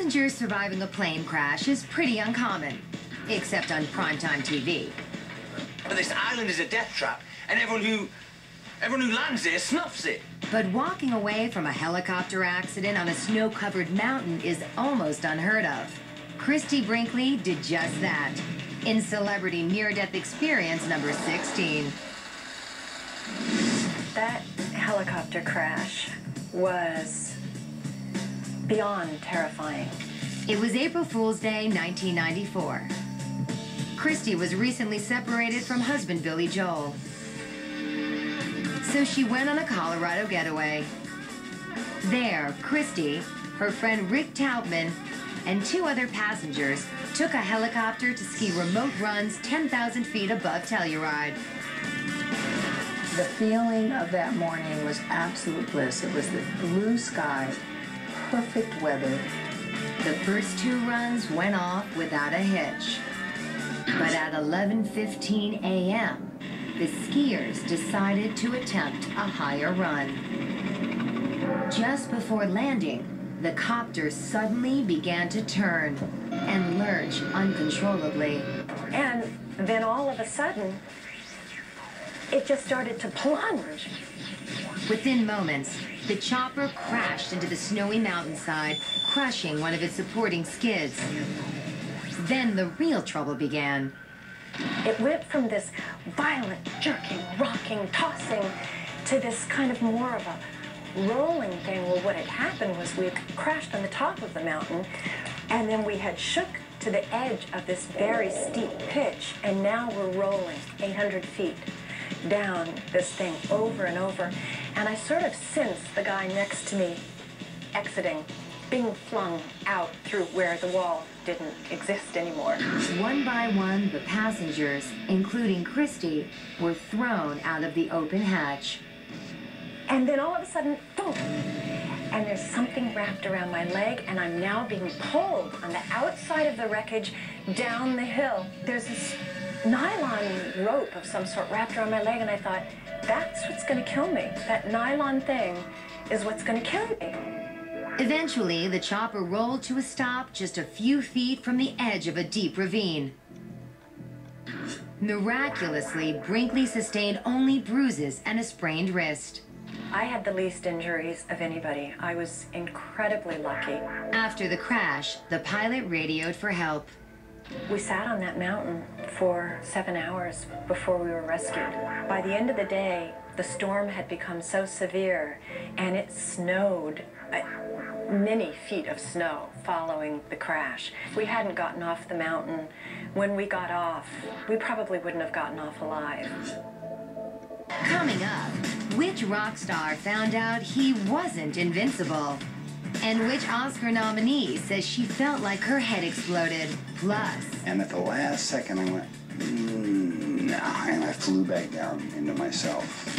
Passengers surviving a plane crash is pretty uncommon, except on primetime TV. But this island is a death trap, and everyone who lands there snuffs it. But walking away from a helicopter accident on a snow-covered mountain is almost unheard of. Christie Brinkley did just that in Celebrity Near-Death Experience number 16. That helicopter crash was beyond terrifying. It was April Fool's Day, 1994. Christie was recently separated from husband Billy Joel. So she went on a Colorado getaway. There, Christie, her friend Rick Taubman, and 2 other passengers took a helicopter to ski remote runs 10,000 feet above Telluride. The feeling of that morning was absolute bliss. It was the blue sky, perfect weather. The first 2 runs went off without a hitch. But at 11:15 a.m., the skiers decided to attempt a higher run. Just before landing, the copter suddenly began to turn and lurch uncontrollably. And then all of a sudden, it just started to plunge. Within moments, the chopper crashed into the snowy mountainside, crushing one of its supporting skids. Then the real trouble began. It went from this violent jerking, rocking, tossing to this kind of more of a rolling thing. Well, what had happened was we had crashed on the top of the mountain, and then we had shook to the edge of this very steep pitch, and now we're rolling 800 feet down this thing over and over. And I sort of sensed the guy next to me exiting, being flung out through where the wall didn't exist anymore. One by one, the passengers, including Christie, were thrown out of the open hatch. And then all of a sudden, boom! And there's something wrapped around my leg, and I'm now being pulled on the outside of the wreckage down the hill. There's this nylon rope of some sort wrapped around my leg, and I thought, that's what's going to kill me. That nylon thing is what's going to kill me. Eventually, the chopper rolled to a stop just a few feet from the edge of a deep ravine. Miraculously, Brinkley sustained only bruises and a sprained wrist. I had the least injuries of anybody. I was incredibly lucky. After the crash, the pilot radioed for help. We sat on that mountain for 7 hours before we were rescued. By the end of the day, the storm had become so severe, and it snowed many feet of snow following the crash. If we hadn't gotten off the mountain, when we got off, we probably wouldn't have gotten off alive. Coming up, which rock star found out he wasn't invincible? And which Oscar nominee says she felt like her head exploded? Plus... And at the last second, I went, nah, and I flew back down into myself.